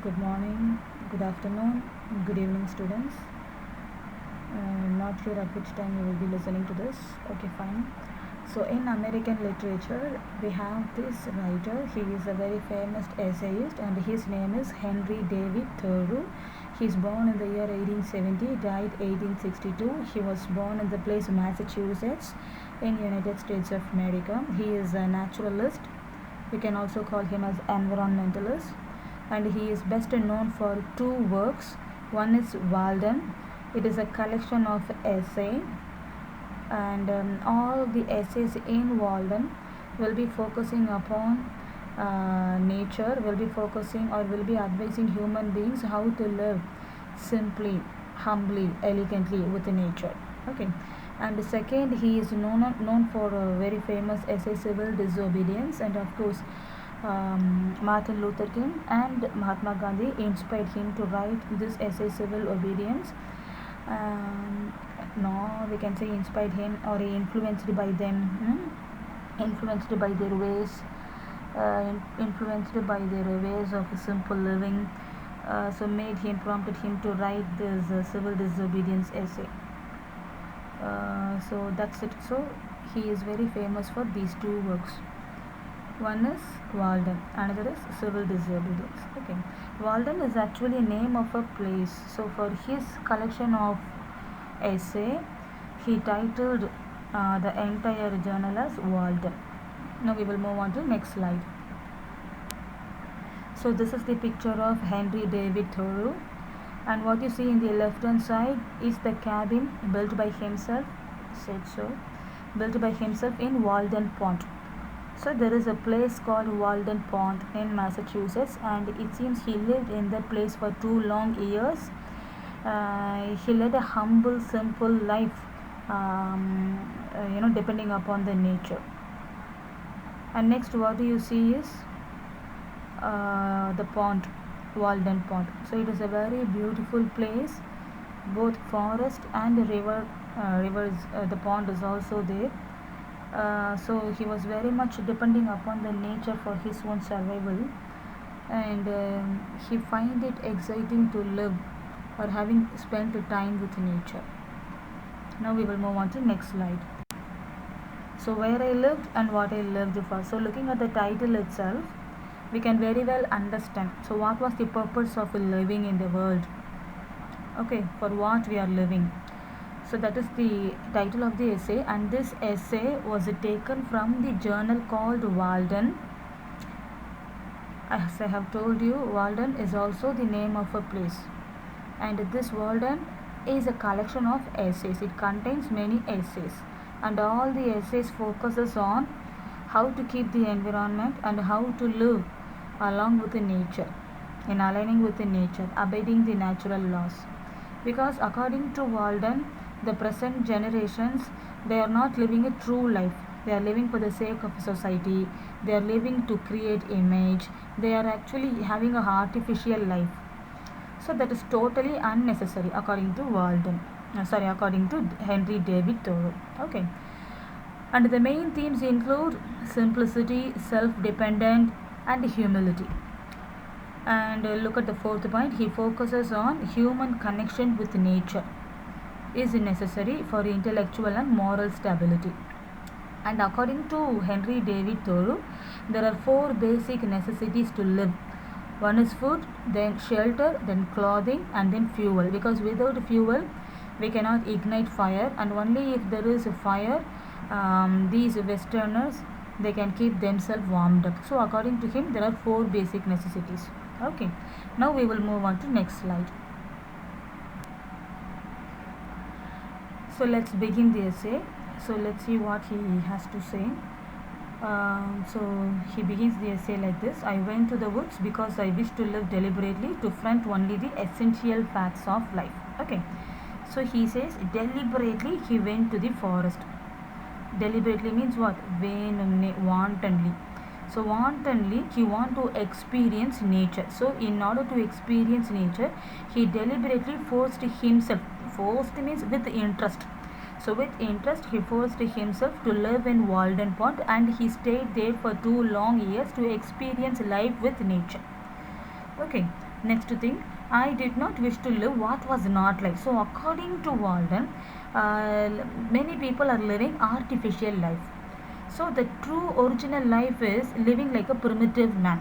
Good morning, good afternoon, good evening, students. Not sure at which time you will be listening to this. Okay, fine. So, in American literature, we have this writer. He is a very famous essayist, and his name is Henry David Thoreau. He is born in the year 1870, died 1862. He was born in the place Massachusetts in United States of America. He is a naturalist. We can also call him as environmentalist, and he is best known for two works. One is Walden. It is a collection of essay, and all the essays in Walden will be focusing upon nature, will be focusing or will be advising human beings how to live simply, humbly, elegantly with nature. Okay. And the second, he is known for a very famous essay, Civil Disobedience, and of course Martin Luther King and Mahatma Gandhi inspired him to write this essay, Civil Obedience. No, we can say inspired him or influenced by them, influenced by their ways, influenced by their ways of simple living. So prompted him to write this Civil Disobedience essay. So that's it. So he is very famous for these two works. One is Walden, another is Civil Disobedience. Okay, Walden is actually a name of a place. So for his collection of essay, he titled the entire journal as Walden. Now we will move on to next slide. So this is the picture of Henry David Thoreau, and what you see in the left hand side is the cabin built by himself, built by himself in Walden Pond. So there is a place called Walden Pond in Massachusetts, and it seems he lived in that place for 2 long years. He led a humble, simple life, depending upon the nature. And next, what do you see is the pond, Walden Pond. So it is a very beautiful place, both forest and river. The pond is also there. So he was very much depending upon the nature for his own survival, and he find it exciting to live or having spent time with nature. Now we will move on to next slide. So where I lived and what I lived for. So looking at the title itself, we can very well understand. So what was the purpose of living in the world? Okay, for what we are living. So that is the title of the essay, and this essay was taken from the journal called Walden. As I have told you, Walden is also the name of a place, and this Walden is a collection of essays. It contains many essays, and all the essays focuses on how to keep the environment and how to live along with the nature, in aligning with the nature, obeying the natural laws. Because according to Walden, the present generations, they are not living a true life. They are living for the sake of society. They are living to create image. They are actually having a artificial life. So that is totally unnecessary according to Walden. According to Henry David Thoreau. Okay. And the main themes include simplicity, self-dependent, and humility. And look at the fourth point. He focuses on human connection with nature is necessary for intellectual and moral stability. And according to Henry David Thoreau, there are 4 basic necessities to live. One is food, then shelter, then clothing, and then fuel. Because without fuel, we cannot ignite fire, and only if there is a fire, these Westerners, they can keep themselves warmed up. So according to him, there are 4 basic necessities. Okay, now we will move on to next slide. So let's begin the essay. So let's see what he has to say. So he begins the essay like this. I went to the woods because I wish to live deliberately, to front only the essential facts of life. Okay. So he says deliberately he went to the forest. Deliberately means what? Wantonly. So wantonly he want to experience nature. So in order to experience nature, he deliberately forced himself. Forced means with interest. So with interest he forced himself to live in Walden Pond, and he stayed there for 2 long years to experience life with nature. Okay. Next thing, I did not wish to live what was not life. So according to Walden, uh, many people are living artificial life. So the true original life is living like a primitive man.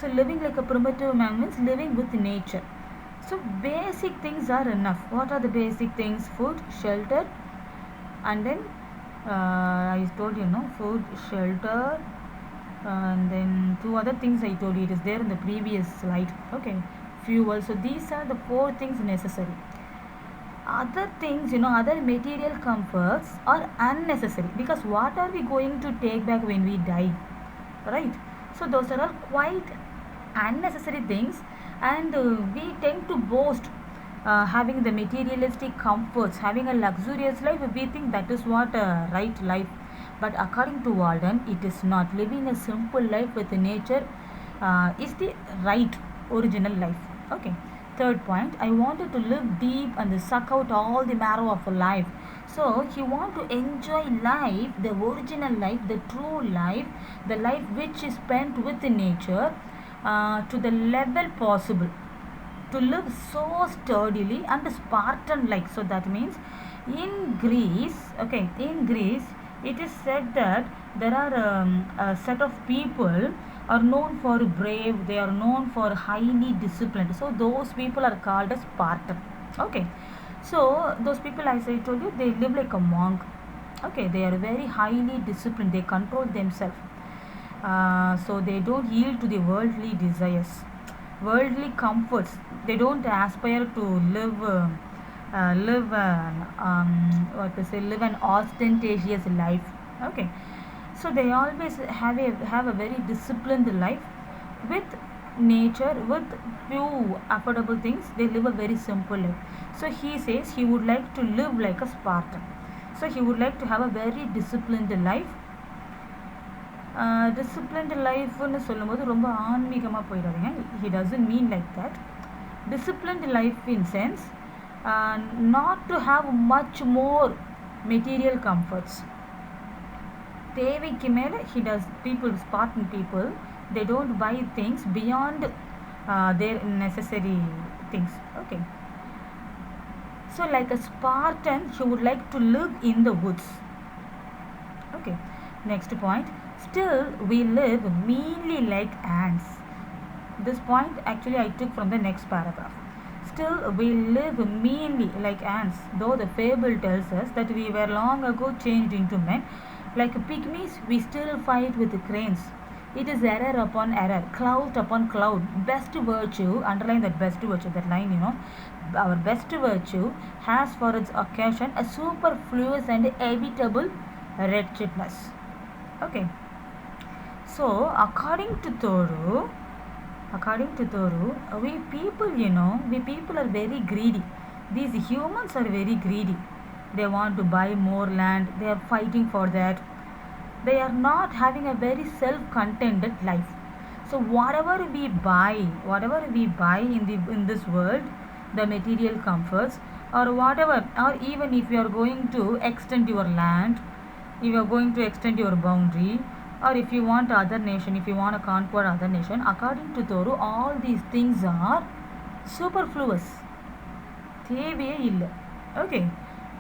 So living like a primitive man means living with nature. So basic things are enough. What are the basic things? Food, shelter, and then I told you, no, food, shelter, and then two other things I told you. It is there in the previous slide. Okay, fuel. So these are the four things necessary. Other things, other material comforts are unnecessary, because what are we going to take back when we die, right? So those are all quite unnecessary things, and we tend to boast having the materialistic comforts, having a luxurious life. We think that is what right life, but according to Walden, it is not. Living a simple life with nature is the right original life. Okay. Third point, I wanted to live deep and suck out all the marrow of life. So he want to enjoy life, the original life, the true life, the life which is spent with nature, to the level possible, to live so sturdily and Spartan like. So that means in Greece, okay, in Greece, it is said that there are a set of people are known for brave, they are known for highly disciplined. So those people are called as Spartan. Okay. So those people, as I told you, they live like a monk. Okay, they are very highly disciplined, they control themselves. So they don't yield to the worldly desires, worldly comforts. They don't aspire to live live an ostentatious life. Okay, so they always have a very disciplined life with nature, with few affordable things. They live a very simple life. So he says he would like to live like a Spartan. So he would like to have a very disciplined life. Disciplined லைஃப்னு சொல்லும்போது ரொம்ப ஆன்மீகமாக போயிடாதீங்க. He doesn't mean like that. Disciplined life in sense, not to have much more material comforts. தேவைக்கு மேலே he does. People, Spartan people, they don't buy things beyond their necessary things. Okay. So like a Spartan, he would like to live in the woods. Okay. Next point, still we live meanly like ants. This point actually I took from the next paragraph. Still we live meanly like ants, though the fable tells us that we were long ago changed into men. Like pygmies, we still fight with the cranes. It is error upon error, cloud upon cloud. Best virtue, underline that best virtue, that line, our best virtue has for its occasion a superfluous and inevitable wretchedness. Okay. So according to Thoreau, we people are very greedy. These humans are very greedy. They want to buy more land. They are fighting for that. They are not having a very self-contented life. So whatever we buy in this world, the material comforts, or whatever, or even if you are going to extend your land, if you are going to extend your boundary, or if you want other nation, if you want to conquer other nation, according to Thoreau, all these things are superfluous. தேவையே இல்லை. Okay.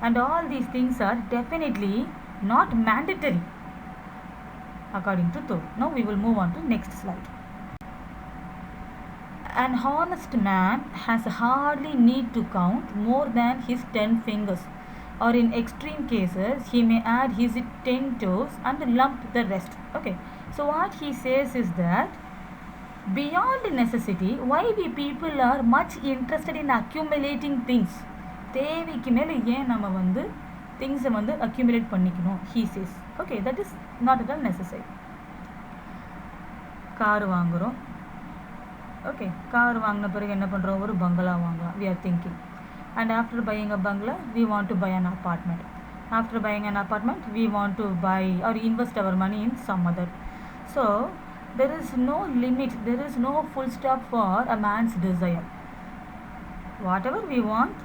And all these things are definitely not mandatory, according to Thoreau. Now we will move on to next slide. An honest man has hardly need to count more than his 10 fingers, or in extreme cases he may add his 10 toes and lump the rest. Okay, so what he says is that beyond necessity, why we people are much interested in accumulating things. தேவைக்கு மேலே ஏன் நம்ம திங்ஸை accumulate பண்ணிக்கணும், he says. Okay, that is not at all necessary. Car வாங்குகிறோம். Okay, car வாங்கின பிறகு என்ன பண்ணுறோம், ஒரு பங்களா வாங்கலாம், we are thinking. And after buying a bungalow, we want to buy an apartment. After buying an apartment, we want to buy or invest our money in some other. So there is no limit, there is no full stop for a man's desire. Whatever we want.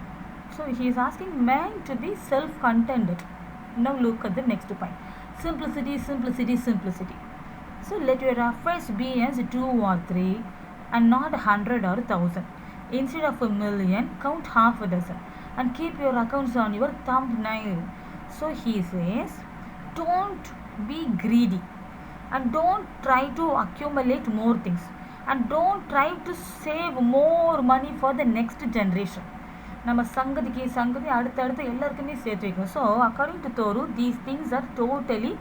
So he is asking man to be self-contented. Now look at the next point. Simplicity, simplicity, simplicity. So let your affairs be as 2 or 3. and not 100 or 1,000. Instead of a million, count half a dozen and keep your accounts on your thumbnail. So he says, don't be greedy and don't try to accumulate more things and don't try to save more money for the next generation. நம்ம சங்கதி அடுத்தடுத்து எல்லாருக்குமே சேர்த்து வைக்கணும். So according to தோரு these things are totally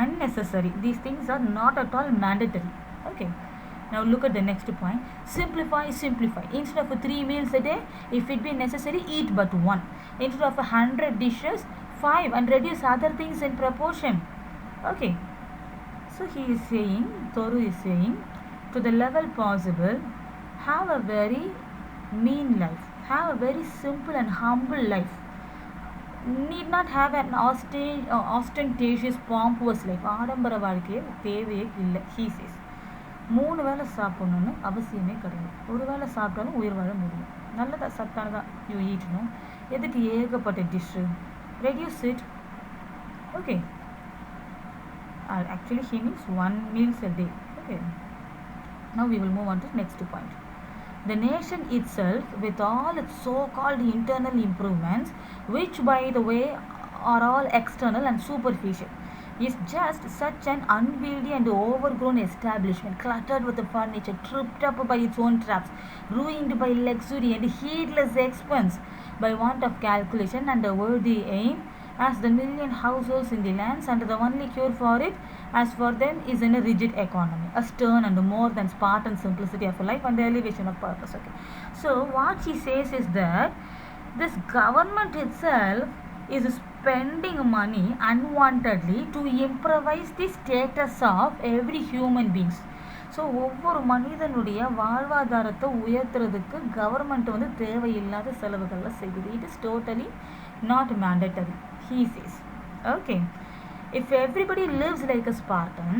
unnecessary. These things are not at all mandatory. Okay. Now look at the next point. Simplify. Instead of 3 meals a day, if it be necessary, eat but 1. Instead of 100 dishes, 5, and reduce other things in proportion. Okay. So he is saying, Toru is saying, to the level possible, have a very mean life. Have a very simple and humble life. Need not have an ostentatious, pompous life. ஆடம்பர வாழ்க்கையே தேவையே இல்லை. He says, 3 வேளை சாப்பிடணும்னு அவசியமே கிடையாது. ஒரு வேளை சாப்பிட்டாலும் உயிர் வாழ முடியும். நல்லதாக சத்தானதாக யூ ஈட்டணும். எதுக்கு ஏகப்பட்ட dish? Reduce it. Okay. Actually he means 1 meals a day. Okay. Now we will move on to next point. The nation itself, with all its so-called internal improvements, which by the way are all external and superficial, is just such an unwieldy and overgrown establishment, cluttered with the furniture, tripped up by its own traps, ruined by luxury and heedless expense, by want of calculation and a worthy aim, as the million households in the lands, and the only cure for it, as for them, is in a rigid economy, a stern and more than Spartan simplicity of life and the elevation of purpose. Okay. So what he says is that this government itself is spending money unwantedly to improvise the status of every human beings. So ஒவ்வொரு மனிதனுடைய வாழ்வாதாரத்தை உயர்த்துறதுக்கு government வந்து தேவையில்லாத செலவுகளில் செய்யுது. It is totally not mandatory. He says, okay, if everybody lives like a Spartan,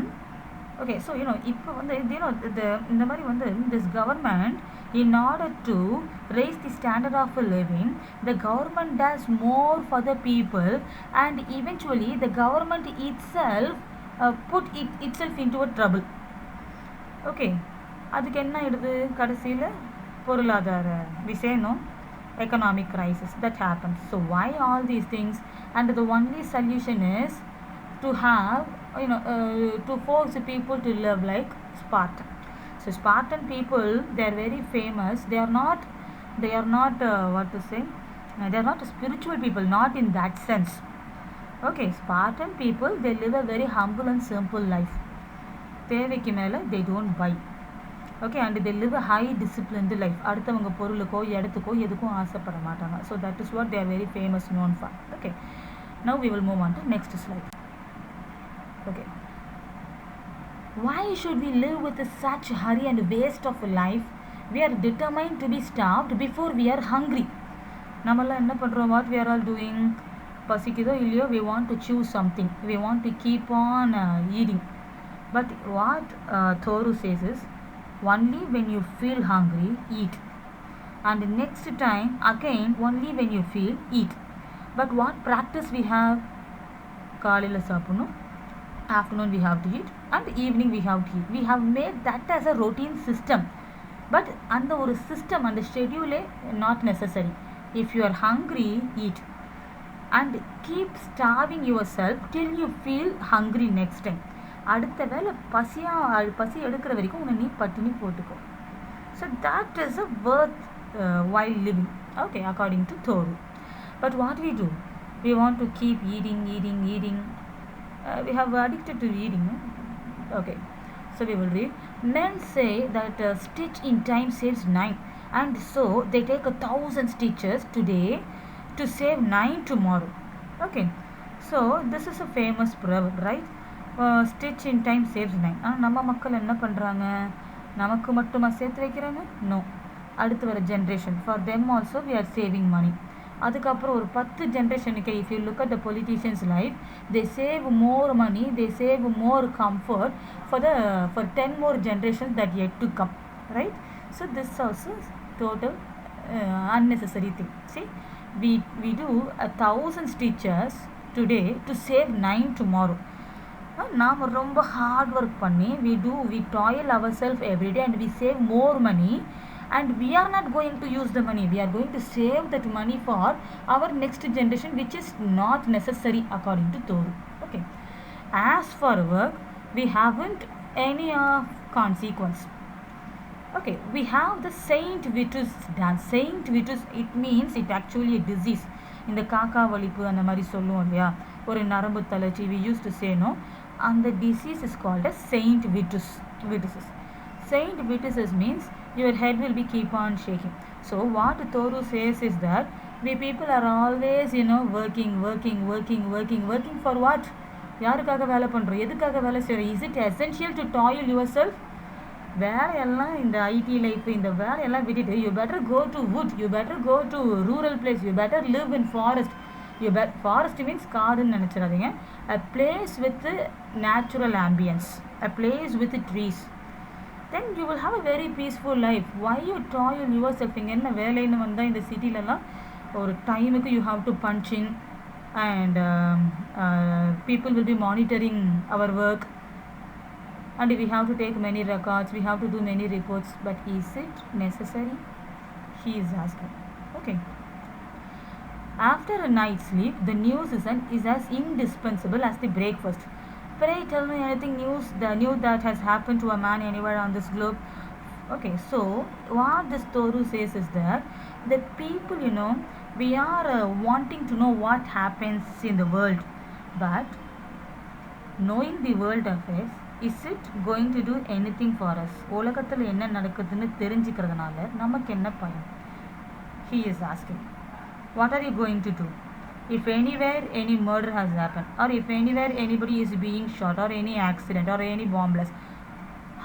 okay, so இப்போ வந்து இந்த மாதிரி வந்து this government, in order to raise the standard of living, the government does more for the people, and eventually the government itself put itself into a trouble. Okay, அதுக்கு என்ன ஆயிடுது? கடைசியில் பொருளாதார விஷயம், economic crisis that happens. So why all these things? And the only solution is to have to force people to live like Spartan. So Spartan people, they are very famous. They are not what to say, they are not spiritual people, not in that sense. Okay, Spartan people, they live a very humble and simple life. தேவைக்கு மேலே they don't buy. Okay, and they live a high disciplined life. அடுத்தவங்க பொருளுக்கோ இடத்துக்கோ எதுக்கும் ஆசைப்பட மாட்டாங்க. So that is what they are very famous known for. Okay, now we will move on to next slide. Okay, why should we live with such hurry and waste of life? We are determined to be starved before we are hungry. நம்மளாம் என்ன பண்ணுறோம்? What we are all doing? பசிக்குதோ இல்லையோ, we want to choose something. We want to keep on eating. But what Thoru says is, only when you feel hungry, eat. And next time, again, only when you feel, eat. But what practice we have? காலையில் சாப்பிடணும், afternoon we have to eat, and evening we have to eat. We have made that as a routine system. But அந்த ஒரு system, அந்த schedule not necessary. If you are hungry, eat. And keep starving yourself till you feel hungry next time. அடுத்த வேளை பசி எடுக்கிற வரைக்கும் உன்னை நீ பட்டினி போட்டுக்கோ. So that is a worth while living. Okay, according to Thoru. But what we do? We want to keep eating. We have addicted to eating. Okay, so we will read. Men say that a stitch in time saves 9, and so they take 1,000 stitches today to save 9 tomorrow. Okay, so this is a famous proverb, right? Stitch in time saves 9. ஆனால் நம்ம மக்கள் என்ன பண்ணுறாங்க? நமக்கு மட்டுமா சேர்த்து வைக்கிறாங்க? No, அடுத்து வர generation, for them also we are saving money. அதுக்கப்புறம் ஒரு 10 ஜென்ரேஷனுக்கு, if you look at the politicians life, they save more money, they save more comfort for 10 more generations that yet to come, right? So this also total unnecessary thing. See, we do 1,000 stitches today to save 9 tomorrow. நாம் ரொம்ப hard work பண்ணி we toil ourselves every day and we save more money, and we are not going to use the money, we are going to save that money for our next generation, which is not necessary according to Toru. Okay, as for work we haven't any consequence. Okay, we have the Saint Vitus dance. Saint Vitus, it means it actually a disease. இந்த காக்கா வலிப்பு அந்த மாதிரி சொல்லுவோம் இல்லையா, ஒரு நரம்பு தளர்ச்சி, we used to say no, and the disease is called as Saint Vitus. Saint Vitus means your head will be keep on shaking. So what Toru says is that we people are always working for what? யாருக்காக வேலை பண்ணுறோம், எதுக்காக வேலை செய்கிறோம்? Is it essential to toil yourself? வேலையெல்லாம் இந்த ID life, இந்த வேலையெல்லாம் விட்டுட்டு you better go to wood, you better go to rural place, you better live in forest. Forest means காடுன்னு நினச்சிடாதீங்க. A place with natural ambience, a place with trees, then you will have a very peaceful life. Why you toil yourself? இங்கே என்ன வேலைன்னு வந்தால் இந்த சிட்டிலலாம் ஒரு டைமுக்கு you have to punch in and people will be monitoring our work, and we have to take many records, we have to do many reports, but is it necessary? He is asking. Okay, after a night's sleep the news is as indispensable as the breakfast. Pray tell me anything new that has happened to a man anywhere on this globe. Okay, so what this Toru says is that the people, we are wanting to know what happens in the world, but knowing the world affairs, is it going to do anything for us? உலகத்தில் என்ன நடக்குதுன்னு தெரிஞ்சுக்கிறதுனால நமக்கு என்ன பயன்? He is asking, what are you going to do if anywhere any murder has happened, or if anywhere anybody is being shot, or any accident, or any bomb blast?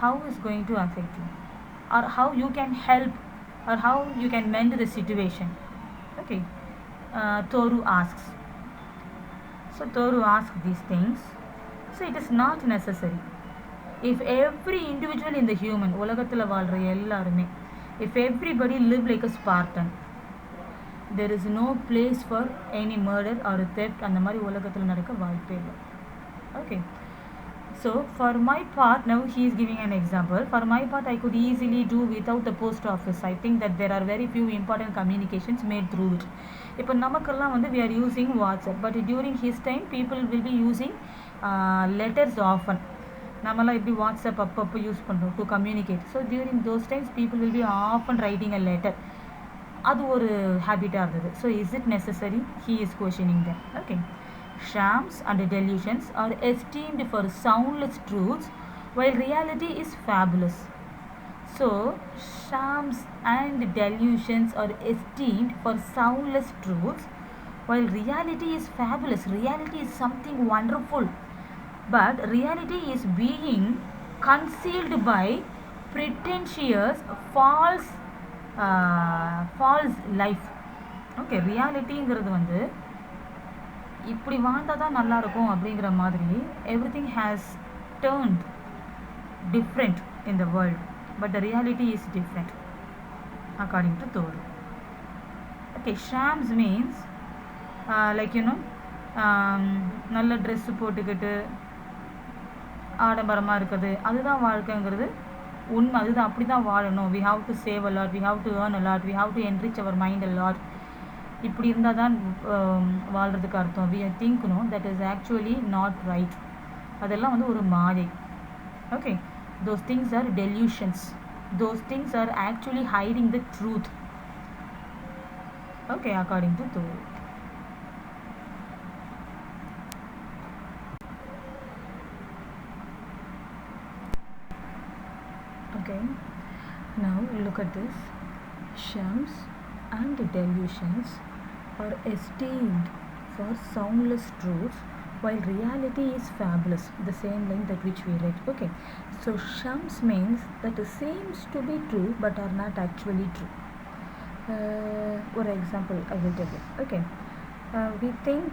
How is going to affect you, or how you can help, or how you can mend the situation? Okay, Toru asks. So Toru asks these things. So it is not necessary. If every individual in the human, உலகத்தில் வாழ்கிற எல்லாருமே, if everybody live like a Spartan, there is no place for any murder or theft. அந்த மாதிரி உலகத்தில் நடக்க வாய்ப்பே இல்லை. Okay, so for my part, now he is giving an example. For my part, I could easily do without the post office. I think that there are very few important communications made through it. இப்போ நமக்கெல்லாம் we are using WhatsApp, but during his time people will be using letters often. நம்மலாம் எப்படி WhatsApp அப்பப்போ use பண்ணுறோம் to communicate. So during those times people will be often writing a letter. அது ஒரு ஹேபிட்டாக இருந்தது. So is it necessary? He is questioning them. Okay, shams and delusions are esteemed for soundless truths while reality is fabulous. So shams and delusions are esteemed for soundless truths while reality is fabulous. Reality is something wonderful, but reality is being concealed by pretentious false life. Okay, ரியாலிட்டிங்கிறது இப்படி வாழ்ந்தால் தான் நல்லாயிருக்கும் அப்படிங்கிற மாதிரி everything has turned different in the world, but the reality is different according to Toru. Okay, Shams means like நல்ல dress போட்டுக்கிட்டு ஆடம்பரமாக இருக்குது, அதுதான் வாழ்க்கைங்கிறது உண்மை. அதுதான், அப்படி தான் வாழணும். We have to save a lot, we have to earn a lot, we have to enrich our mind a lot. இப்படி இருந்தால் தான் வாழ்கிறதுக்கு அர்த்தம். We think that is actually not right. அதெல்லாம் ஒரு மாயை. Okay, those things are delusions. Those things are actually hiding the truth. Okay, according to Toru. Okay, now look at this. Shams and delusions are esteemed for soundless truths, while reality is fabulous. The same line that which we read. Okay, so Shams means that seems to be true but are not actually true. For example, I will tell you. Okay, we think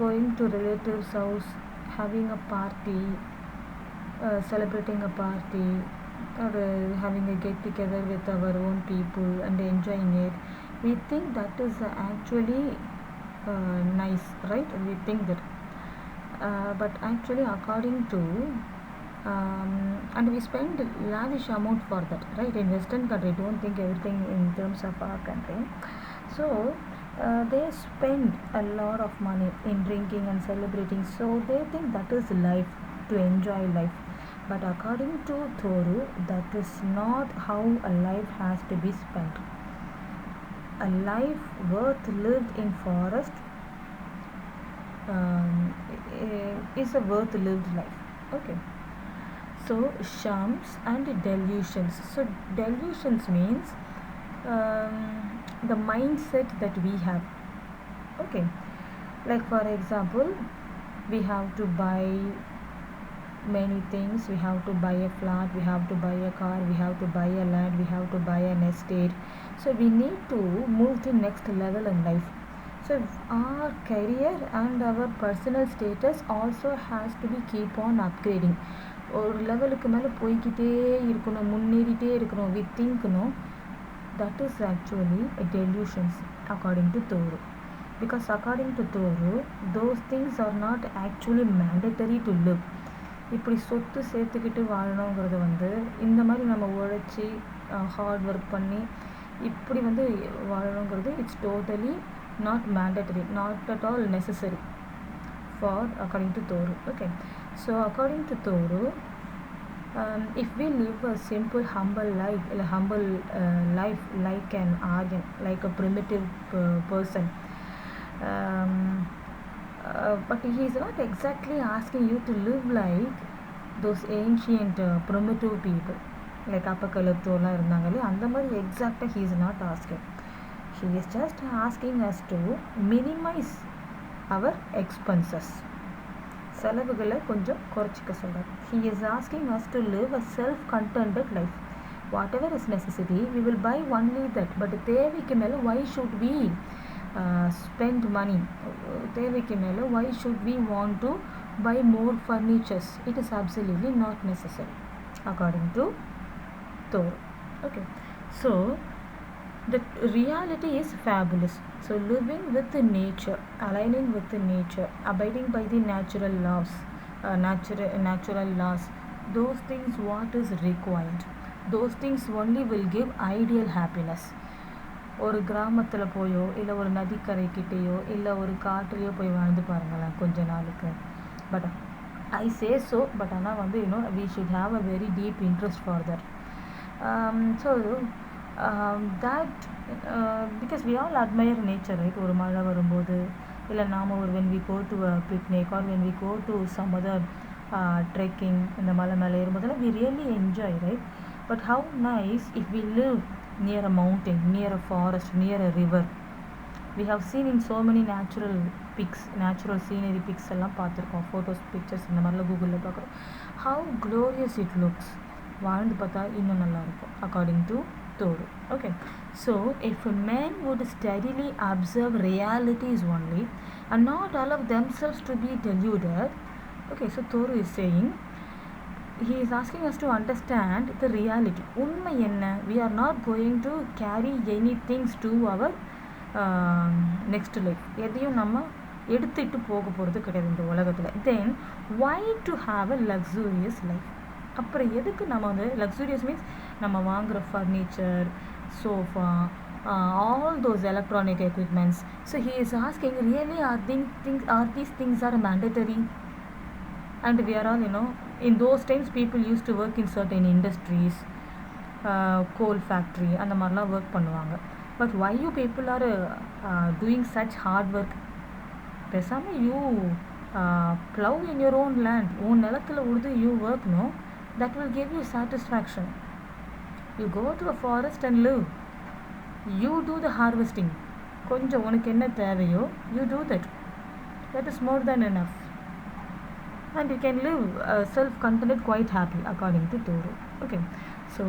going to relatives' house, having a party, celebrating a party, or having a get together with our own people and enjoying it, we think that is actually nice, right? We think that but actually according to and we spend lavish amount for that, right? In Western country, don't think everything in terms of our country. So they spend a lot of money in drinking and celebrating, so they think that is life, to enjoy life. But according to Thoreau, that is not how a life has to be spent. A life worth lived in forest is a worth lived life. Okay. So shams and delusions. So delusions means the mindset that we have. Okay. Like for example, we have to buy many things. We have to buy a flat, we have to buy a car, we have to buy a land, we have to buy an estate. So we need to move to next level in life. So our career and our personal status also has to be keep on upgrading. ஒரு லெவலுக்கு மேலே போய்கிட்டே இருக்கணும், முன்னேறிட்டே இருக்கணும், we think no, that is actually a delusions according to Thoreau. Because according to Thoreau, those things are not actually mandatory to live. இப்படி சொத்து சேர்த்துக்கிட்டு வாழணுங்கிறது வந்து இந்த மாதிரி நம்ம உழைச்சி ஹார்ட் ஒர்க் பண்ணி இப்படி வந்து வாழணுங்கிறது it's totally not mandatory, not at all necessary for according to Thoreau. Okay, so according to Thoreau, if we live a simple humble life like an aryan, like a primitive person, but he is not exactly asking you to live like those ancient primitive people, like அப்பக்கலத்தோலாம் இருந்தாங்களே அந்த மாதிரி exactly he is not asking. He is just asking us to minimize our expenses. செலவுகளை கொஞ்சம் குறைச்சிக்க சொல்கிறார். He is asking us to live a self-contented life. Whatever is necessity, we will buy only that. But தேவைக்கு மேலே why should we spend money? தேவைக்கு மேலே why should we want to buy more furnitures? It is absolutely not necessary according to Thoreau. Okay, so the reality is fabulous. So living with the nature, aligning with the nature, abiding by the natural laws, natural laws, those things what is required, those things only will give ideal happiness. ஒரு கிராமத்தில் போயோ இல்லை ஒரு நதிக்கரைக்கிட்டேயோ இல்லை ஒரு காட்டுலேயோ போய் வாழ்ந்து பாருங்களேன் கொஞ்ச நாளுக்கு. But I say so, but ஆனால் வந்து we should have a very deep interest for that. So that because we all admire nature, right? ஒரு மழை வரும்போது இல்லை நாம் ஒரு when we go to a picnic or when we go to some other trekking, இந்த மலை மேலே ஏறும்போதெல்லாம் we really enjoy, right? But how nice if we live near a mountain, near a forest, near a river. We have seen in so many natural pics, natural scenery pics எல்லாம் பார்த்துருக்கோம், photos pictures இந்த மாதிரிலாம் கூகுளில் பார்க்குறோம். How glorious it looks. வாழ்ந்து பார்த்தா இன்னும் நல்லாயிருக்கும் according to Thoreau. Okay, so if a man would steadily observe realities only and not allow themselves to be deluded. Okay, so Thoreau is saying, he is asking us to understand the reality. உண்மை என்ன? We are not going to carry any things to our next life. எதையும் நம்ம எடுத்துட்டு போக போகிறது கிடையாது இந்த உலகத்தில். Then why to have a luxurious life? அப்புறம் எதுக்கு நம்ம வந்து luxurious means நம்ம வாங்குகிற furniture, sofa, all those electronic equipments. So he is asking, really are these things are mandatory? And we are all, in those times people used to work in certain industries, coal factory அந்த மாதிரிலாம் work பண்ணுவாங்க. But why you people are doing such hard work? பேசாமல் you plow in your own land, உன் நிலத்தில் உழுது you work, no? That will give you satisfaction. You go to a forest and live. You do the harvesting. கொஞ்சம் உனக்கு என்ன தேவையோ you do that. That is more than enough. And you can live self-contented, quite happy according to Thoreau. Okay, so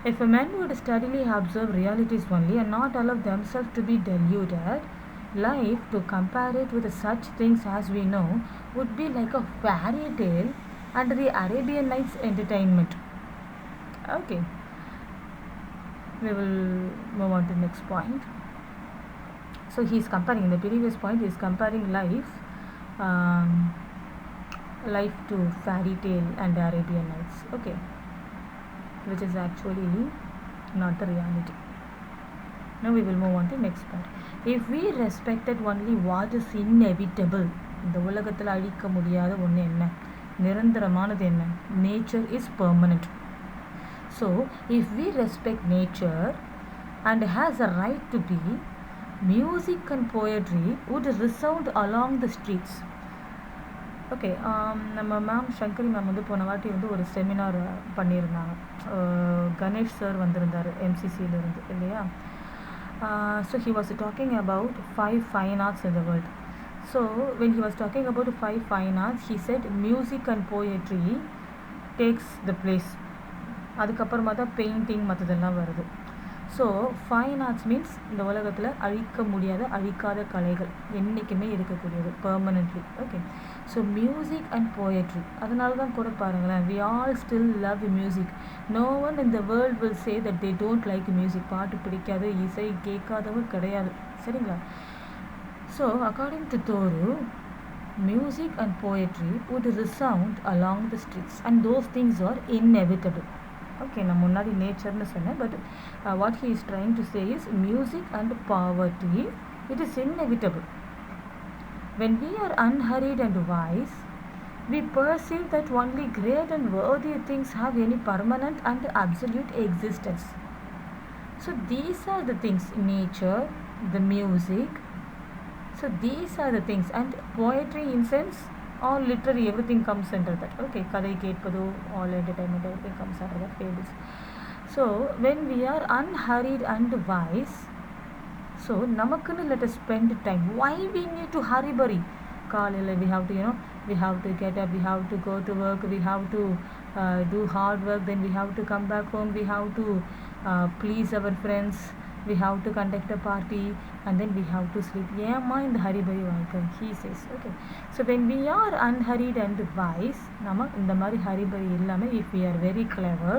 if a man would steadily observe realities only and not allow themselves to be deluded, life, to compare it with such things as we know, would be like a fairy tale and the Arabian Nights entertainment. Okay, we will move on to the next point. So he is comparing, in the previous point he is comparing life life to fairy tale and Arabian Nights, okay, which is actually not the reality. Now we will move on to next part. If we respected only what is inevitable, இந்த உலகத்தில் அழிக்க முடியாத ஒன்று என்ன, நிரந்தரமானது என்ன, nature is permanent. So if we respect nature and has a right to be, music and poetry would resound along the streets. Okay, நம்ம ma'am Sankari ma'am வந்து போன வாட்டி வந்து ஒரு செமினார் பண்ணியிருந்தாங்க. கணேஷ் சார் வந்திருந்தார் எம்சிசியிலிருந்து இல்லையா. So he was talking about 5 fine arts in the world. So when he was talking about 5 fine arts, he said music and poetry takes the place. அதுக்கப்புறமா தான் பெயிண்டிங் மற்றதெல்லாம் வருது. ஸோ ஃபைன் ஆர்ட்ஸ் மீன்ஸ் இந்த உலகத்தில் அழிக்க முடியாத அழிக்காத கலைகள் என்றைக்குமே இருக்கக்கூடியது permanently. Okay, so music and poetry, அதனால தான் கூட பாருங்களேன், we all still love music. No one in the world will say that they don't like music. பாட்டு பிடிக்காது, இசை கேட்காதவங்க கிடையாது, சரிங்களா. So according to Thoreau, music and poetry would resound along the streets and those things are inevitable. Okay, நான் முன்னாடி நேச்சர்னு சொன்னேன், but what he is trying to say is music and poverty, it is inevitable. When we are unhurried and wise, we perceive that only great and worthy things have any permanent and absolute existence. So these are the things, nature, the music, so these are the things, and poetry in sense all literary, everything comes under that. Okay, kadai ketpadu, all entertainment, everything comes under that, fables. So when we are unhurried and wise, so namakku let us spend time. Why we need to hurry burry? Kaalila we have to, we have to get up, we have to go to work, we have to do hard work, then we have to come back home, we have to please our friends, we have to conduct a party, and then we have to sleep. ஏமா இந்த hurry burry வாழ்க்கை, he says. Okay, so when we are unhurried and wise, நம்ம இந்த மாதிரி hurry burry இல்லாமல், if we are very clever,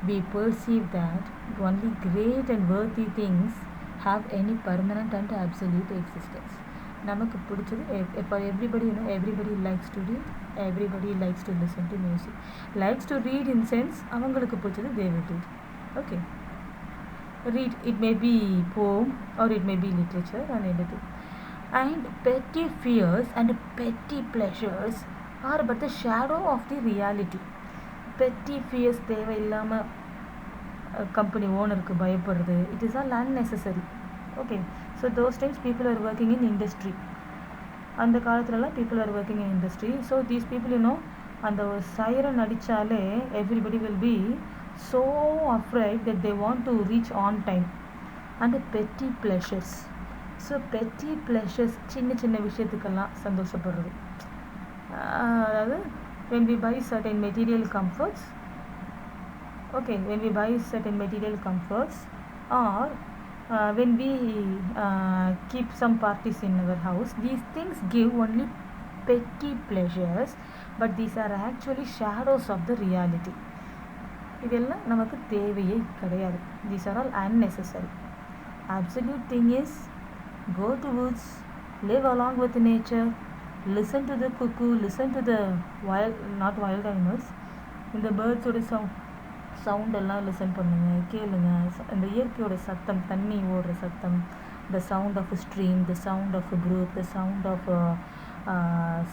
we perceive that only great and worthy things have any permanent and absolute existence. நமக்கு பிடிச்சது இப்போ everybody likes to read, everybody likes to listen to music. Likes to read in sense அவங்களுக்கு பிடிச்சது they will read. Okay, read, it may be poem or it may be literature and anything. And petty fears and petty pleasures are but the shadow of the reality. Petty fears, தேவையில்லாம company ஓனருக்கு பயப்படுறது, it is all unnecessary. Okay, so those times people are working in industry. அந்த காலத்துலலாம் people are working in industry. So these people, அந்த siren அடித்தாலே everybody will be so afraid that they want to reach on time. And petty pleasures, so petty pleasures, சின்ன சின்ன விஷயத்துக்கெல்லாம் சந்தோஷப்படுறது. அதாவது when we buy certain material comforts, okay, when we buy certain material comforts, or when we keep some parties in our house, these things give only petty pleasures, but these are actually shadows of the reality. இதெல்லாம் நமக்கு தேவையே கிடையாது. These are all unnecessary. Absolute thing is go to woods, live along with nature, listen to the cuckoo, listen to the not wild animals, இந்த பேர்ட்ஸோட sound எல்லாம் listen பண்ணுங்க, கேளுங்க. அந்த இயற்கையோட சத்தம், தண்ணி ஓடுற சத்தம், the sound of a stream, the sound of a brook, the sound of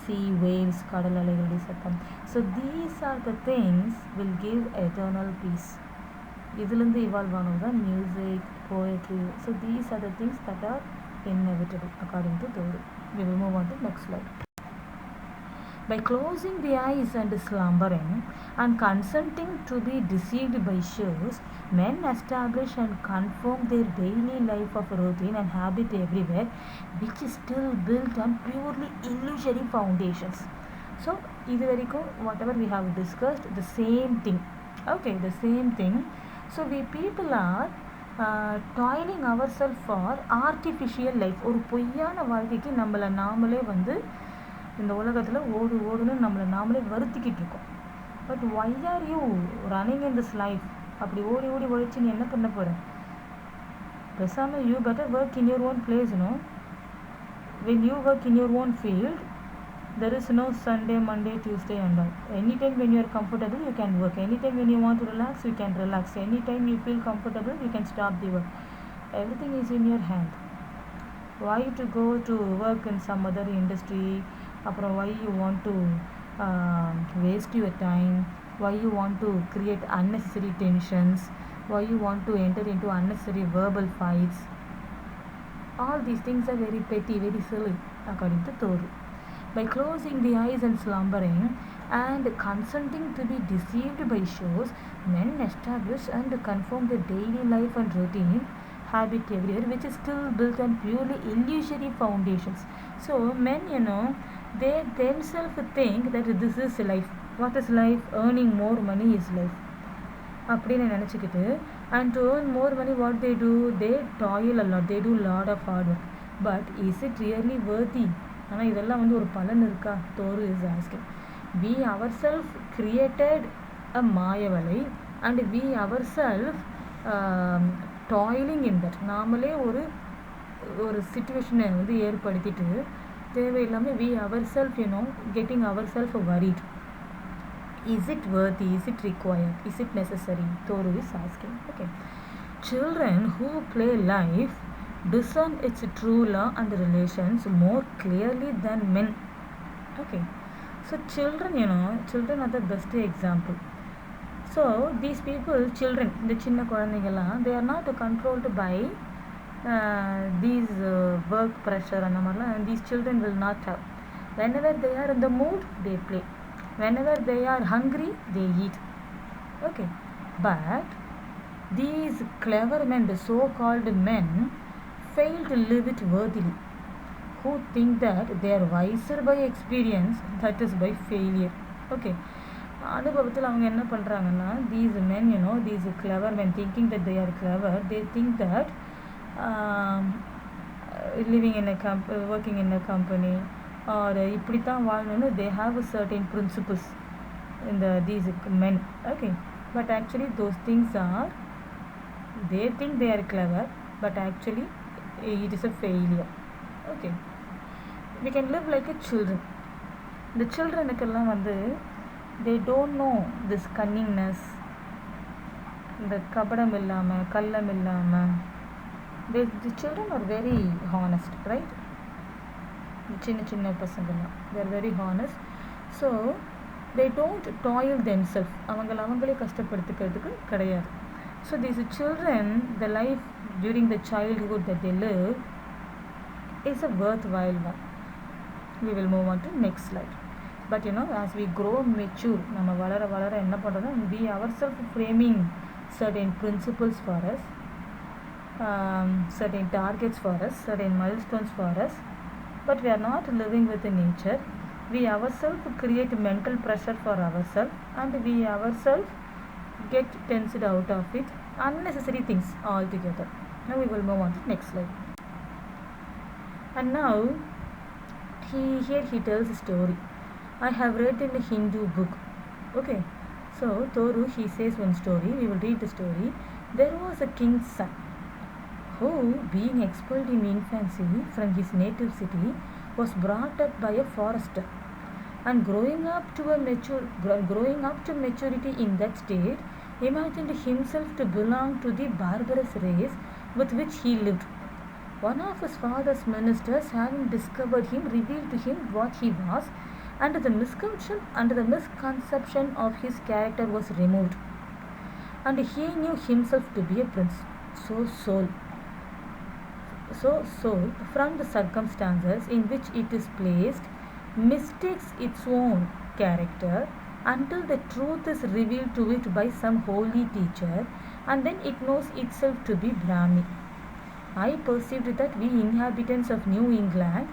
sea waves, கடல் அலைகளுடைய சத்தம். So these are the things will give eternal peace. இதிலிருந்து இவால்வ் ஆனது தான் music, poetry. So these are the things that are inevitable according to Thoreau. We will move on to next slide. By closing the eyes and slumbering and consenting to be deceived by shows, men establish and confirm their daily life of routine and habit everywhere, which is still built on purely illusory foundations. So இது வரைக்கும் whatever we have discussed, the same thing. Okay, the same thing. So we people are toiling ourselves for artificial life. ஒரு பொய்யான வாழ்க்கைக்கு நம்மளை நாமளே இந்த உலகத்தில் ஓடுன்னு நம்மளை நாமளே வருத்திக்கிட்டு இருக்கோம். But why are you running in this life? அப்படி ஓடி உழைச்சி நீ என்ன பண்ண போகிற? பேசாமல் you better work in your own place. When you work in your own field, There is no Sunday, Monday, Tuesday and all. Anytime when you are comfortable, you can work. Anytime when you want to relax, you can relax. Anytime you feel comfortable, you can stop the work. Everything is in your hand. Why to go to work in some other industry? Why you want to waste your time? Why you want to create unnecessary tensions? Why you want to enter into unnecessary verbal fights? All these things are very petty, very silly, according to Toru. By closing the eyes and slumbering and consenting to be deceived by shows, men establish and confirm their daily life and routine habit everywhere, which is still built on purely illusory foundations. So men, they themselves think that this is life. What is life? Earning more money is life. அப்படின்னு நினச்சிக்கிட்டு and to earn more money what they do, they toil a lot, they do lot of hard work, but is it really worthy? ஆனால் இதெல்லாம் வந்து ஒரு பலன் இருக்கா? Toru is asking. We ourselves created a மாயவலை and we ourselves toiling in that. நாமளே ஒரு சிச்சுவேஷனை வந்து ஏற்படுத்திட்டு தேவையில்லாமல் we ourselves getting ourselves worried. Is it worthy? Is it required? Is it necessary? Toru is asking. Okay. Children who play life discern its true law and relations more clearly than men. Okay. So children are the best example. So these people, children, the chinna kulandigalam, they are not controlled by these work pressure and these children will not have. Whenever they are in the mood, they play. Whenever they are hungry, they eat. Okay. But these clever men, the so-called men, fail to live it worthily, who think that they are wiser by experience, that is by failure. Okay. அனுபவத்தில் அவங்க என்ன பண்ணுறாங்கன்னா, these men, these clever men, thinking that they are clever, they think that living in a working in a company or இப்படி தான் வாழணும்னு they have a certain principles in these men. Okay. But actually those things are, they think they are clever, but actually it is a failure. Okay. We can live like a children. The childrenukெல்லாம் வந்து they don't know this cunningness, இந்த கபடம் இல்லாமல் கள்ளம் இல்லாமல். The children are very honest, right? சின்ன பசங்கள்லாம் they are very honest. So they don't toil themselves. அவங்களே கஷ்டப்படுத்திக்கிறதுக்கு கிடையாது. So these children, the life during the childhood that they live is a worthwhile one. We will move on to next slide. But as we grow mature, நம்ம வளர என்ன பண்ணுறோம், we ourselves framing certain principles for us, certain targets for us, certain milestones for us, but we are not living with the nature. We ourselves create mental pressure for ourselves and we ourselves get tensed out of it, unnecessary things altogether. Now we will move on to next slide. And now here he tells a story. I have read in a Hindu book. Okay. So Toru, he says one story. We will read the story. There was a king's son who, being expelled in infancy from his native city, was brought up by a forester, and growing up to maturity in that state, imagined himself to belong to the barbarous race with which he lived. One of his father's ministers, having discovered him, revealed to him what he was, and the misconception of his character was removed, and he knew himself to be a prince. So from the circumstances in which it is placed, mistakes its own character until the truth is revealed to it by some holy teacher, and then it knows itself to be Brahmi. I perceived that we inhabitants of New England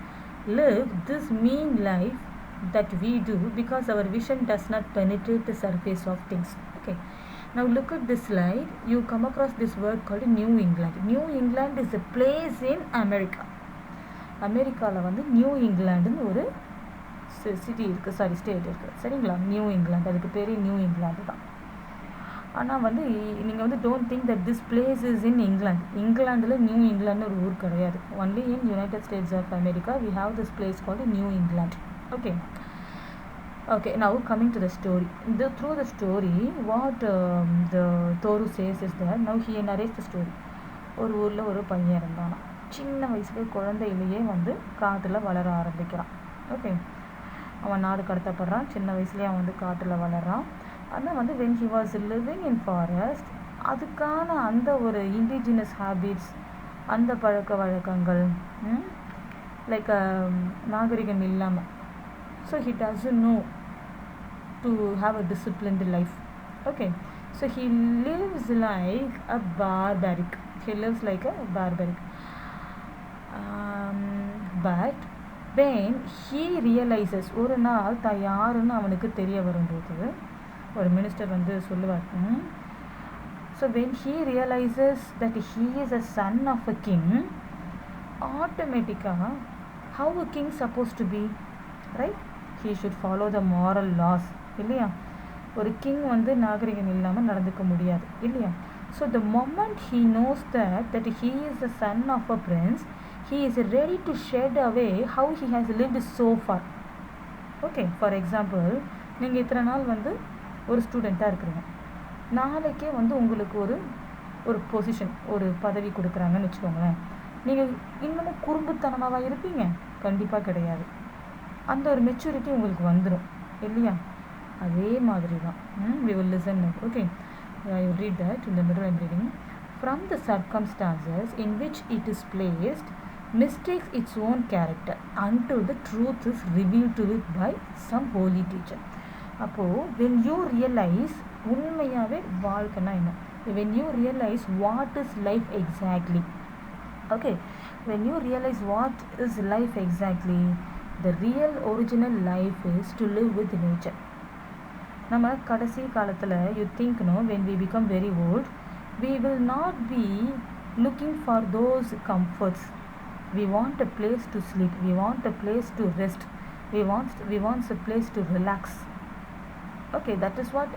live this mean life that we do because our vision does not penetrate the surface of things. Okay. Now look at this slide. You come across this word called New England. New England is a place in America. அமெரிக்காவில் வந்து new இங்கிலாண்டுன்னு ஒரு city இருக்குது, state இருக்குது. சரிங்களா? New England, அதுக்கு பேர் New England தான். ஆனால் வந்து நீங்கள் வந்து don't think that this place is in England. இங்கிலாண்டில் நியூ இங்கிலாண்டுன்னு ஒரு ஊர் கிடையாது. Only in United States of America we have this place called New England. Okay. Okay, now coming to the story. Through the story, what the Toru says is that now he narrates the story. ஒரு ஊரில் ஒரு பையன் இருந்தானா, சின்ன வயசுலேயே குழந்தையிலேயே வந்து காட்டில் வளர ஆரம்பிக்கிறான். ஓகே, அவன் நாடு கடத்தப்படுறான், சின்ன வயசுலேயே அவன் வந்து காட்டில் வளர்றான். ஆனால் வந்து when he was living in forest, அதுக்கான அந்த ஒரு இண்டிஜினஸ் ஹேபிட்ஸ், அந்த பழக்க வழக்கங்கள் லைக் நாகரிகம் இல்லாமல், so he doesn't know to have a disciplined life. Okay, so he lives like a barbaric. But when he realizes, ஒரு நாள் தான் யாருன்னு அவனுக்கு தெரிய வரும்போது ஒரு மினிஸ்டர் வந்து சொல்லுவார். So when he realizes that he is a son of a king, automatically how a king supposed to be, right? He should follow the moral laws, இல்லையா? ஒரு கிங் வந்து நாகரிகம் இல்லாமல் நடந்துக்க முடியாது, இல்லையா? So the moment he knows that he is the son of a prince, he is ready to shed away how he has lived so far. Okay, for example, நீங்கள் இத்தனை நாள் வந்து ஒரு ஸ்டூடெண்ட்டாக இருக்கிறீங்க, நாளைக்கே வந்து உங்களுக்கு ஒரு பொசிஷன், ஒரு பதவி கொடுக்குறாங்கன்னு வச்சுக்கோங்களேன். நீங்கள் இன்னமும் குறும்புத்தனமாக இருப்பீங்க? கண்டிப்பாக கிடையாது. அந்த ஒரு மெச்சூரிட்டி உங்களுக்கு வந்துடும், இல்லையா? அதே மாதிரி தான். We will listen now. Okay, I will read that. In the middle I am reading. From the circumstances in which it is placed, mistakes its own character until the truth is revealed to it by some holy teacher. அப்போது when you realize உண்மையாகவே வாழ்க்கைனா என்ன, when you realize what is life exactly, okay, when you realize what is life exactly, the real original life is to live with nature. நம்ம கடைசி காலத்தில் you think, when we become very old, we will not be looking for those comforts. We want a place to sleep, we want a place to rest, we want a place to relax. Okay, that is what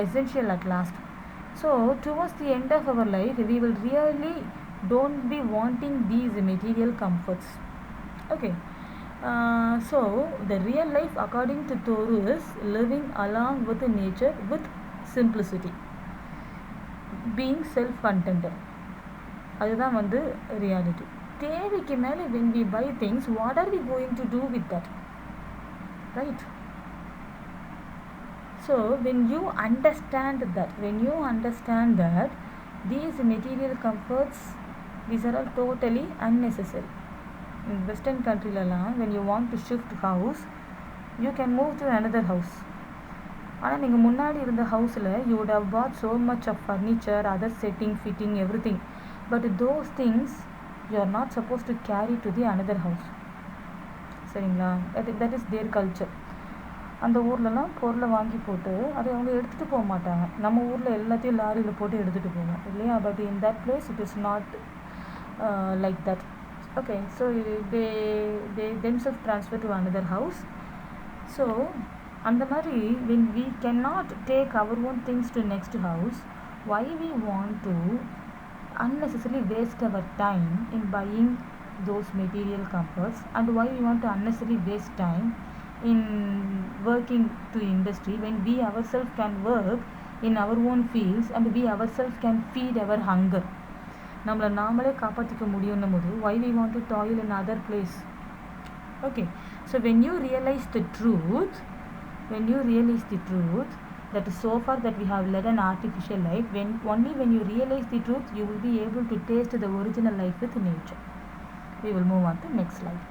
essential at last. So towards the end of our life, we will really don't be wanting these material comforts. Okay, so the real life according to Toru is living along with the nature with simplicity, being self-contented. அதுதான் வந்து reality. தேவைக்கு மேலே when we buy things, what are we going to do with that, right? So when you understand that these material comforts, these are all totally unnecessary. In western country லாம் when you want to shift house, you can move to another house. ஆனால் நீங்கள் முன்னாடி இருந்த ஹவுஸில் you would have bought so much of furniture, other setting, fitting, everything, but those things you are not supposed to carry to the another house. சரிங்களா? that is their culture. அந்த ஊர்லலாம் பொருளை வாங்கி போட்டு அதை அவங்க எடுத்துகிட்டு போக மாட்டாங்க. நம்ம ஊரில் எல்லாத்தையும் லாரியில் போட்டு எடுத்துகிட்டு போவோம், இல்லையா? But in that place it is not like that. Okay, so they themselves transfer to another house. So அந்த மாதிரி when we cannot take our own things to next house, why we want to unnecessarily waste our time in buying those material comforts, and why we want to unnecessarily waste time in working to industry when we ourselves can work in our own fields and we ourselves can feed our hunger. நம்மளை நாமளே காப்பாற்றிக்க முடியும்னும் போது why we want to toil in other place? Okay, so when you realize the truth, that so far that we have led an artificial life, only when you realize the truth, you will be able to taste the original life with nature. We will move on to next slide.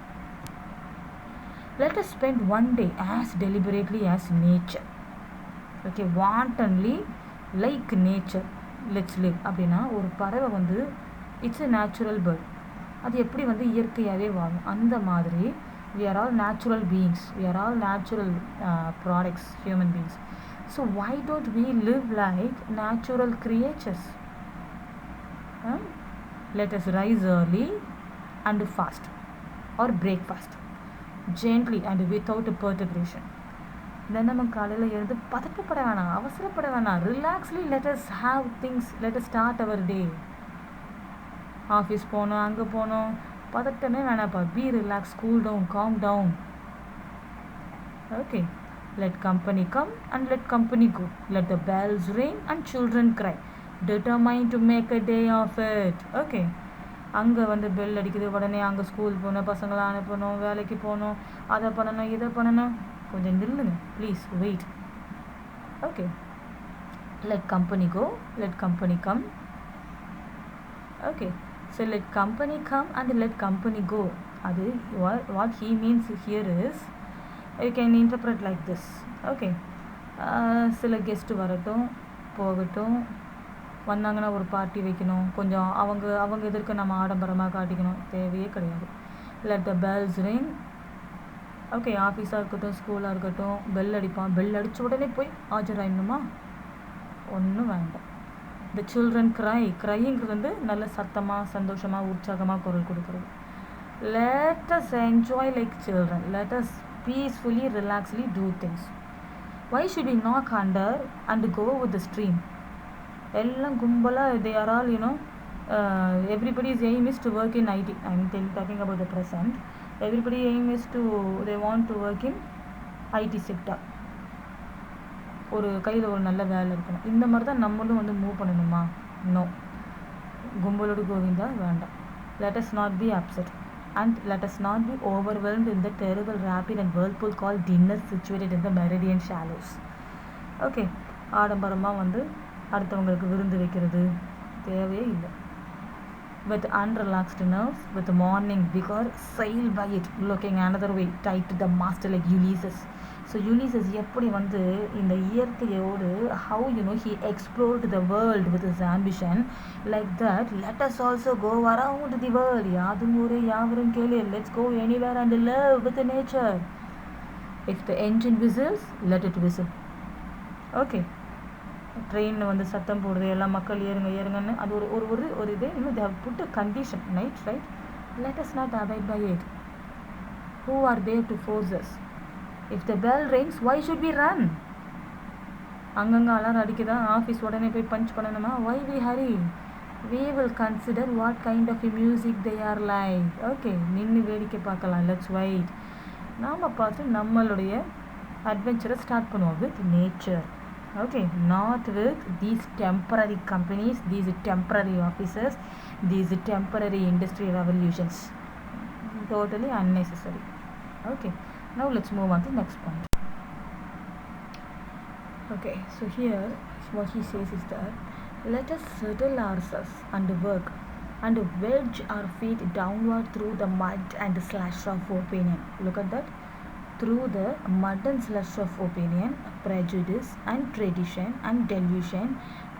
Let us spend one day as deliberately as nature. Okay, wantonly like nature, let's live. அப்படின்னா ஒரு பறவை வந்து it's a natural bird. அது எப்படி வந்து இயற்கையாகவே வாழும், அந்த மாதிரி we are all natural beings, we are all natural products, human beings. So why don't we live like natural creatures? Let us rise early and fast or breakfast gently and without perturbation. தினமும் காலையில் எழுந்து பதட்டப்பட வேணாம், அவசரப்பட வேணாம், relaxly let us have things, let us start our day. Office போகணும், அங்கே போகணும், பதட்டமே வேணாப்பா, be relax, cool down, calm down. Okay, let company come and let company go. Let the bells ring and children cry. Determined to make a day of it. Okay. அங்கே வந்து bell அடிக்குது, உடனே அங்கே ஸ்கூல் போகணும், பசங்களை அனுப்பணும், வேலைக்கு போகணும், அதை பண்ணணும், இதை பண்ணணும். கொஞ்சம் நில்லுங்க please, wait. Okay, let company go, let company come. Okay, so let company come and let company go. அது what he means here is, you can interpret like this. Okay, சில கெஸ்ட்டு வரட்டும் போகட்டும், வந்தாங்கன்னா ஒரு பார்ட்டி வைக்கணும், கொஞ்சம் அவங்க எதிர்க்க நம்ம ஆடம்பரமாக காட்டிக்கணும், தேவையே கிடையாது. Let the bells ring. Okay, ஆஃபீஸாக இருக்கட்டும் ஸ்கூலாக இருக்கட்டும், பெல் அடிப்பான், பெல் அடித்த உடனே போய் ஆஜராயிடணுமா? ஒன்றும் வேண்டாம். த சில்ட்ரன் க்ரைங்கிறது வந்து நல்ல சத்தமாக சந்தோஷமாக உற்சாகமாக குரல் கொடுக்குறது. let us enjoy like children, let us peacefully relaxedly do things. Why should we knock under and go with the stream? எல்லாம் கும்பலாக, they are all everybody's aim is to work in IT. I'm talking about the present. Everybody's aim is they want to work in IT sector. ஒரு கையில் ஒரு நல்ல வேலை இருக்கணும். இந்த மாதிரி தான் நம்மளும் வந்து மூவ் பண்ணணுமா? நோ, கும்பலோடு கோவிந்தா வேண்டாம். let us not be upset and let us not be overwhelmed in the terrible rapid and whirlpool called dinner situated in the Meridian shallows. Okay, ஆடம்பரமாக வந்து அடுத்தவங்களுக்கு விருந்து வைக்கிறது தேவையே இல்லை. with unrelaxed nerves, with morning vigor, sail by it, looking another way, tied to the master like Ulysses. So Ulysses எப்படி வந்து இந்த இயற்கையோடு how he explored the world with his ambition, like that let us also go around the world. யாதும் ஊரே யாவரும் கேளு, let's go anywhere and live with the nature. If the engine whistles, let it whistle. Okay, ட்ரெயினில் வந்து சத்தம் போடுறது, எல்லா மக்கள் ஏறுங்கன்னு அது ஒரு இது they have put a condition, right? Let us not abide by it. Who are there to force us? If the bell rings, why should we run? அங்கங்கே அலாரம் அடிக்குதா, ஆஃபீஸ் உடனே போய் பஞ்ச் பண்ணணுமா? why we hurry? We will consider what kind of music they are like. Okay, நின்று வேடிக்கை பார்க்கலாம், let's wait. நாம் பார்த்து நம்மளுடைய அட்வென்ச்சரை ஸ்டார்ட் பண்ணுவோம் with nature. Okay, not with these temporary companies, these temporary offices, these temporary industry revolutions. Totally unnecessary. Okay, now let's move on to the next point. Okay, so here what he says is that let us settle ourselves and work and wedge our feet downward through the mud and slush of opinion. Look at that. Through the mud and slush of opinion, prejudice and tradition and delusion,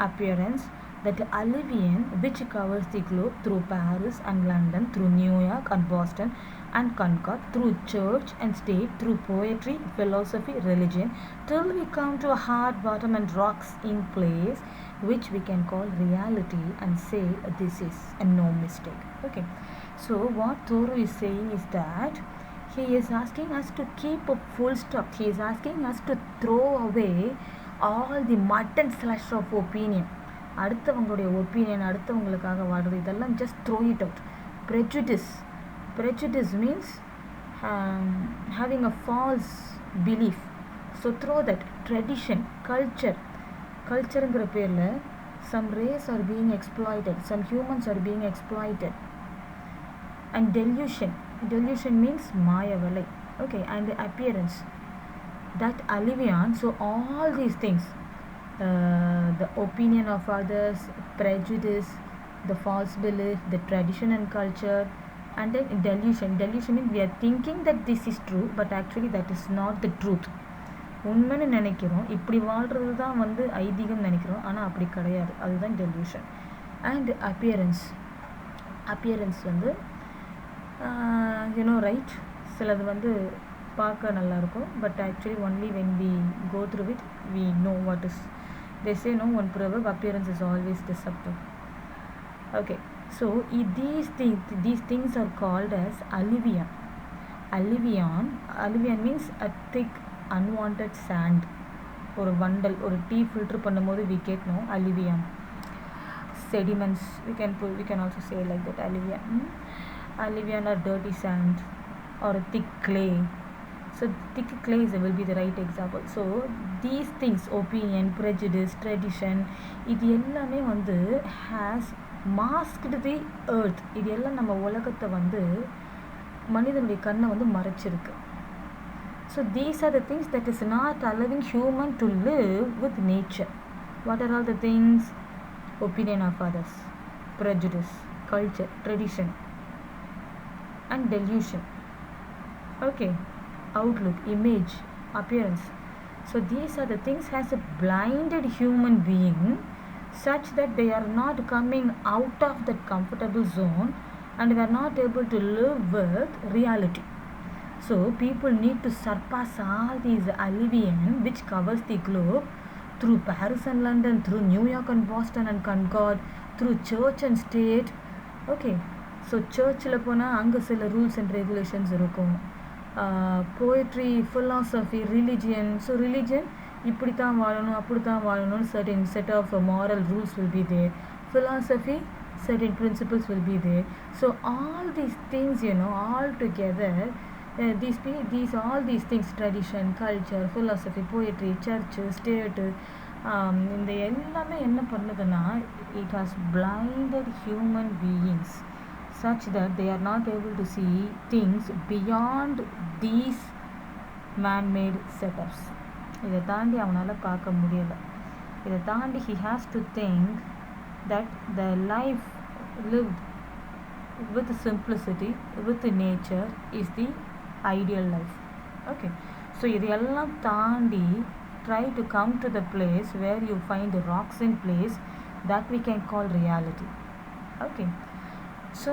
appearance, that alluvion which covers the globe, through Paris and London, through New York and Boston and Concord, through church and state, through poetry, philosophy, religion, till we come to a hard bottom and rocks in place, which we can call reality and say this is no mistake. Okay, so what Thoreau is saying is that he is asking us to keep a full stop. He is asking us to throw away all the mud and slush of opinion. அடுத்தவங்களுடைய opinion, அடுத்தவங்களுக்காக வாழ்றது, இதெல்லாம் just throw it out. Prejudice means having a false belief. So throw that. Tradition, cultureங்கிற பேரில் some race are being exploited, some humans are being exploited. And delusion means மாயவலை. Okay, and the appearance, that alluvion. So all these things, the opinion of others, prejudice, the false belief, the tradition and culture, and then delusion means we are thinking that this is true, but actually that is not the truth. உண்மைன்னு நினைக்கிறோம், இப்படி வாழ்கிறது தான் வந்து ஐதீகம் நினைக்கிறோம், ஆனால் அப்படி கிடையாது, அதுதான் டெல்யூஷன். அண்ட் அப்பியரன்ஸ் வந்து ரைட், சிலது வந்து பார்க்க நல்லாயிருக்கும், but actually only when we go through it we know what is. they say no one proverb, appearance is always deceptive. Okay, so these things are called as alluvion. Alluvion means a thick unwanted sand. ஒரு வண்டல், ஒரு tea filter பண்ணும்போது we get no alluvion. Sediments, we can also say like that, alluvion or dirty sand or a thick clay. So thick clays will be the right example. So these things, opinion, prejudice, tradition, இது எல்லாமே வந்து has masked the earth. இது எல்லாம் நம்ம உலகத்தை வந்து மனிதனுடைய கண்ணை வந்து மறைச்சிருக்கு. So these are the things that is not allowing human to live with nature. What are all the things? Opinion of others, prejudice, culture, tradition, and delusion. Okay, outlook, image, appearance. So these are the things has a blinded human being such that they are not coming out of that comfortable zone and they are not able to live with reality. So people need to surpass all these alluvium which covers the globe through Paris and London, through New York and Boston and Concord, through church and state. Okay, so churchல போனால் அங்கே சில rules and regulations இருக்கும். Poetry, philosophy, religion. So religion, இப்படி தான் வாழணும் அப்படி தான் வாழணும்னு certain set of moral rules will be there. Philosophy, certain principles will be there. So all these things, all together, all these things, tradition, culture, philosophy, poetry, church, state, இந்த எல்லாமே என்ன பண்ணுதுன்னா it has blinded human beings such that they are not able to see things beyond these man-made setups. இதை தாண்டி அவனால் பார்க்க முடியலை. இதை தாண்டி he has to think that the life lived with simplicity, with nature is the ideal life. Okay, so இதையெல்லாம் தாண்டி try to come to the place where you find the rocks in place that we can call reality. Okay, so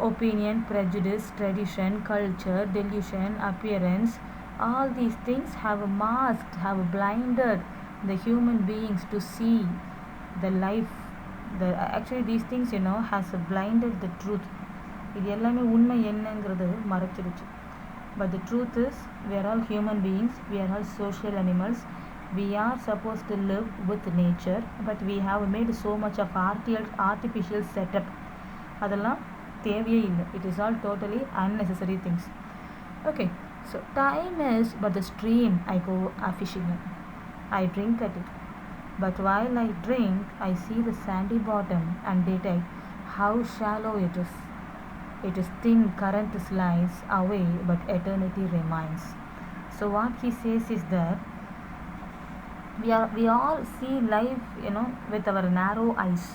opinion, prejudice, tradition, culture, delusion, appearance, all these things have masked, have blinded the human beings to see the life. Actually these things has blinded the truth. இது எல்லாமே உண்மை என்னங்கிறது மறைச்சிருச்சு. But the truth is, we are all human beings, we are all social animals, we are supposed to live with nature, but we have made so much of artificial setup. அதெல்லாம் தேவையே இல்லை. It is all totally unnecessary things. Okay, so time is but the stream I go fishing in. I drink at it, but while I drink, I see the sandy bottom and detect how shallow it is. It is thin, current slides away, but eternity remains. So what he says is that we all see life, with our narrow eyes.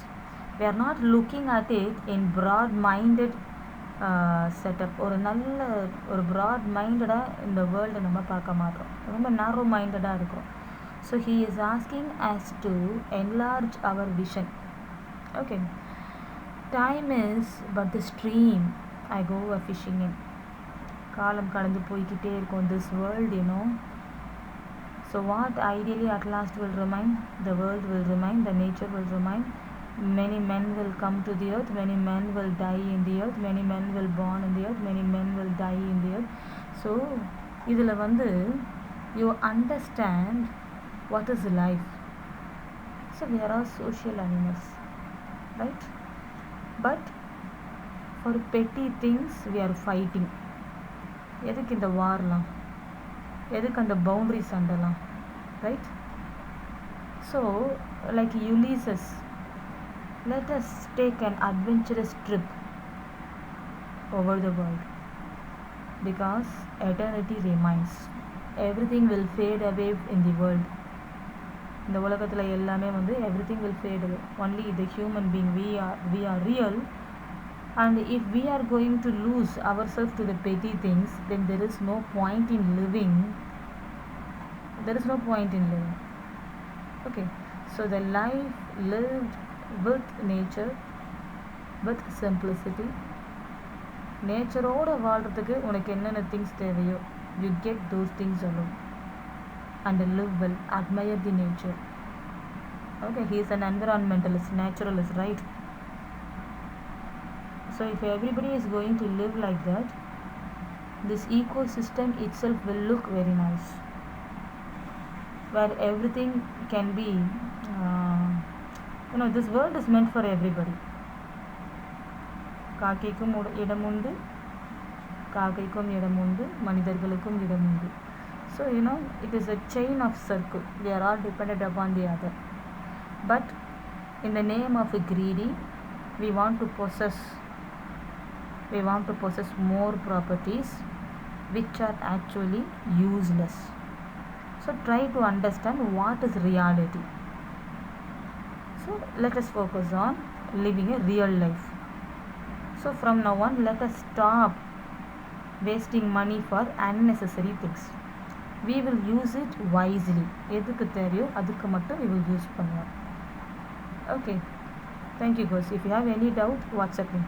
We are not looking at it in broad-minded setup. ஒரு broad-minded-ஆக இந்த வேர்ல்டை நம்ம பார்க்க மாட்டோம். ரொம்ப narrow-minded-ஆக இருக்கிறோம். So he is asking us to enlarge our vision. Okay. Time is but the stream I go fishing in. காலம் கடந்து போய்கிட்டே இருக்கும் this world, So what ideally at last will remain? The world will remain, the nature will remain. Many men will come to the earth, many men will die in the earth, many men will born in the earth, many men will die in the earth. So இதில் you understand what is life. So we are all social animals, right? But for petty things we are fighting. எதுக்கு இந்த வார்லாம், எதுக்கு அந்த boundary சண்டைலாம், right? So like Ulysses, let us take an adventurous trip over the world because eternity remains. Everything will fade away in the world. இந்த உலகத்தில் எல்லாமே everything will fade away. Only the human being, we are real. And if we are going to lose ourselves to the petty things, then there is no point in living. There is no point in living. Okay, so the life lived with nature, with simplicity. நேச்சரோட வாழ்கிறதுக்கு உனக்கு என்னென்ன things தேவையோ you get those things alone and live well, admire the nature. Okay, he is an environmentalist, naturalist, right? So if everybody is going to live like that, this ecosystem itself will look very nice, where everything can be this world is meant for everybody. காக்கைக்கும் இடம் உண்டு, காக்கைக்கும் இடம் உண்டு, மனிதர்களுக்கும் இடம் உண்டு. So it is a chain of circle. We are all dependent upon the other. But in the name of greedy, we want to possess more properties which are actually useless. So try to understand what is reality. So let us focus on living a real life. So from now on, let us stop wasting money for unnecessary things. We will use it wisely. எதுக்கு தேவையோ அதுக்கு மட்டும் we will use பண்ணுவோம். Okay, thank you guys. If you have any doubt, WhatsApp me.